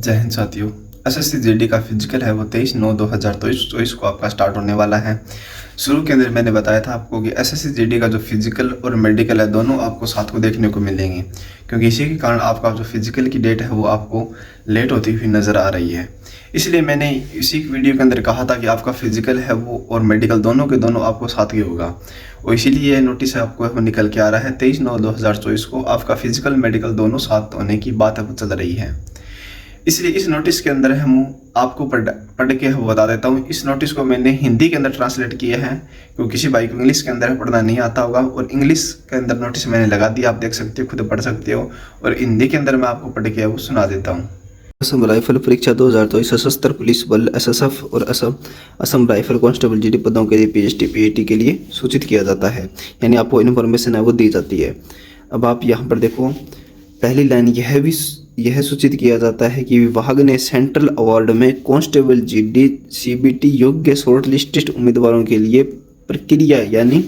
जय हिंद साथियों। SSC GD का फिजिकल है वो 23/9/2024 को आपका स्टार्ट होने वाला है। शुरू के अंदर मैंने बताया था आपको कि एसएससी जीडी का जो फिजिकल और मेडिकल है दोनों आपको साथ को देखने को मिलेंगे, क्योंकि इसी के कारण आपका जो फिजिकल की डेट है वो आपको लेट होती हुई नज़र आ रही है। इसलिए मैंने इसी वीडियो के अंदर कहा था कि आपका फिजिकल है वो और मेडिकल दोनों के दोनों आपको साथ ही होगा, और इसीलिए नोटिस आपको निकल के आ रहा है 23/9/2024 को आपका फिजिकल मेडिकल दोनों साथ होने की बात अब चल रही है। इसलिए इस नोटिस के अंदर हम आपको पढ़ के बता देता हूँ। इस नोटिस को मैंने हिंदी के अंदर ट्रांसलेट किया है, क्योंकि किसी भाई को इंग्लिश के अंदर पढ़ना नहीं आता होगा, और इंग्लिश के अंदर नोटिस मैंने लगा दिया, आप देख सकते हो, खुद पढ़ सकते हो, और हिंदी के अंदर मैं आपको पढ़ के वो सुना देता हूँ। असम राइफल परीक्षा 2024 सशस्त्र पुलिस बल एसएसएफ और असम राइफल कांस्टेबल जीडी पदों के लिए पीएचटी पीएटी के लिए सूचित किया जाता है, यानी आपको इन्फॉर्मेशन है वो दी जाती है। अब आप यहाँ पर देखो, पहली लाइन यह सूचित किया जाता है कि विभाग ने सेंट्रल अवार्ड में कांस्टेबल जीडी सीबीटी योग्य शॉर्ट लिस्टेड उम्मीदवारों के लिए प्रक्रिया यानी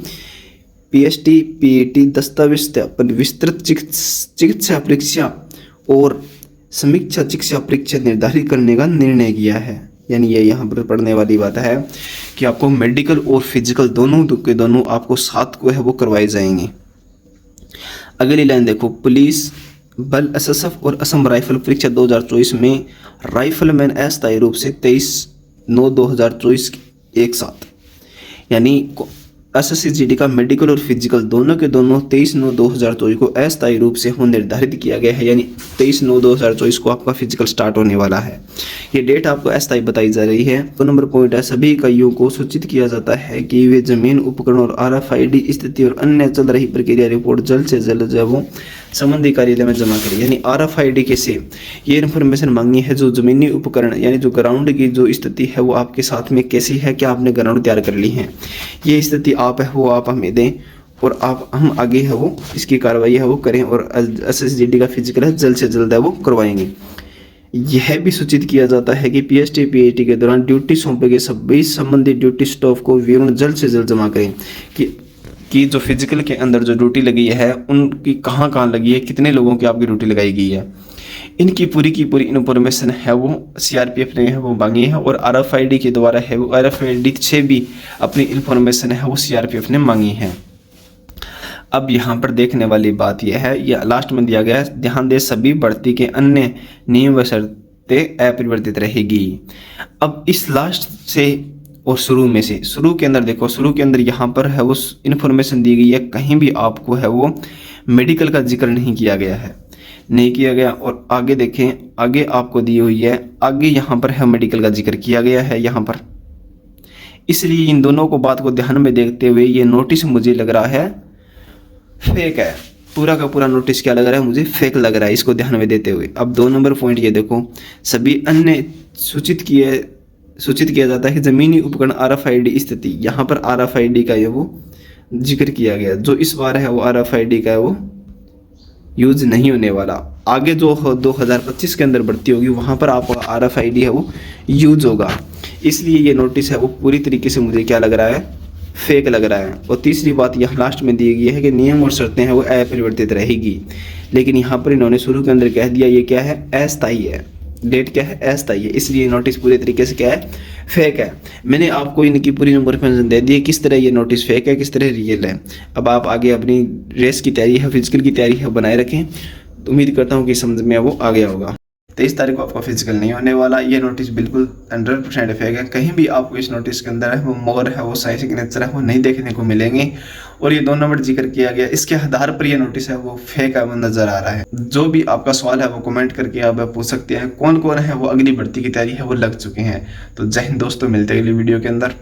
पीएचटी पीएटी दस्तावेज सत्यापन विस्तृत चिकित्सा परीक्षा और समीक्षा चिकित्सा परीक्षा निर्धारित करने का निर्णय किया है। यानी ये यहाँ पर पढ़ने वाली बात है कि आपको मेडिकल और फिजिकल दोनों के दोनों आपको साथ को है वो करवाए जाएंगे। अगली लाइन देखो, पुलिस बल एसएसएफ और असम राइफल परीक्षा 2024 में राइफलमैन अस्थायी रूप से 23/9/2024 एक साथ, यानी एसएससी जीडी का मेडिकल और फिजिकल दोनों के दोनों 23/9/2024 को अस्थायी रूप से हो निर्धारित किया गया है, यानी 23/9/2024 को आपका फिजिकल स्टार्ट होने वाला है। ये डेट आपको अस्थायी बताई जा रही है। 2 नंबर पॉइंट है, सभी इकाइयों को सूचित किया जाता है कि वे जमीन उपकरण और RFID स्थिति और अन्य चल रही प्रक्रिया रिपोर्ट जल्द से जल्द जो वो संबंधी कार्यालय में जमा करें। यानी RFID कैसे ये इन्फॉर्मेशन मांगनी है, जो जमीनी उपकरण यानी जो ग्राउंड की जो स्थिति है वो आपके साथ में कैसी है, क्या आपने ग्राउंड तैयार कर ली है, ये स्थिति आप है वो आप हमें दें, और हम आगे है वो इसकी कार्रवाई है वो करें, और एसएससी जीडी का फिजिकल है जल्द से जल्द है वो करवाएंगे। यह भी सूचित किया जाता है कि पीएचटी पीएटी के दौरान ड्यूटी सौंपे गए सभी संबंधित ड्यूटी स्टाफ को विवरण जल्द से जल्द जमा करें कि जो फिजिकल के अंदर जो ड्यूटी लगी है उनकी कहाँ कहाँ लगी है, कितने लोगों की आपकी ड्यूटी लगाई गई है, इनकी पूरी की पूरी इन्फॉर्मेशन है वो सीआरपीएफ ने है वो मांगी है, और RFID के द्वारा है वो RFID से भी अपनी इन्फॉर्मेशन है वो सीआरपीएफ ने मांगी है। अब यहाँ पर देखने वाली बात यह है, यह लास्ट में दिया गया है, ध्यान दे सभी भर्ती के अन्य नियम व शर्तें अपरिवर्तित रहेगी। अब इस लास्ट से और शुरू के अंदर देखो, शुरू के अंदर यहाँ पर है वो इन्फॉर्मेशन दी गई है, कहीं भी आपको है वो मेडिकल का जिक्र नहीं किया गया। और आगे देखें, आगे आपको दी हुई है, आगे यहाँ पर है मेडिकल का जिक्र किया गया है यहाँ पर। इसलिए इन दोनों को बात को ध्यान में देखते हुए ये नोटिस मुझे लग रहा है फेक है, पूरा का पूरा नोटिस क्या लग रहा है मुझे, फेक लग रहा है, इसको ध्यान में देते हुए। अब 2 नंबर पॉइंट ये देखो, सभी अन्य सूचित किया जाता है कि जमीनी उपकरण RFID स्थिति, यहाँ पर RFID का ये वो जिक्र किया गया, जो इस बार है वो RFID का है वो यूज नहीं होने वाला। आगे जो 2025 के अंदर भर्ती होगी वहाँ पर आपका RFID है वो यूज होगा। इसलिए ये नोटिस है वो पूरी तरीके से मुझे क्या लग रहा है, फेक लग रहा है। और तीसरी बात यहाँ लास्ट में दी गई है कि नियम और शर्तें हैं वो अपरिवर्तित रहेगी, लेकिन यहाँ पर इन्होंने शुरू के अंदर कह दिया ये क्या है, अस्थायी है, डेट क्या है, अस्थायी है। इसलिए नोटिस पूरी तरीके से क्या है, फेक है। मैंने आपको इनकी पूरी इन्फॉर्मेशन दे दी है, किस तरह ये नोटिस फेक है, किस तरह रियल है। अब आप आगे अपनी रेस की तैयारी है, फिजिकल की तैयारी है बनाए रखें। तो उम्मीद करता हूँ कि समझ में वो आ गया होगा। 23 तारीख को आपका फिजिकल नहीं होने वाला, ये नोटिस बिल्कुल 100% फेक है। कहीं भी आपको इस नोटिस के अंदर है वो मोर है वो सही सिग्नेचर है वो नहीं देखने को मिलेंगे, और ये 2 नंबर जिक्र किया गया, इसके आधार पर ये नोटिस है वो फेक है वो नजर आ रहा है। जो भी आपका सवाल है वो कमेंट करके आप पूछ सकते हैं। कौन कौन है वो अगली भर्ती की तैयारी है वो लग चुके हैं। तो जय हिंद दोस्तों, मिलते हैं अगली वीडियो के अंदर।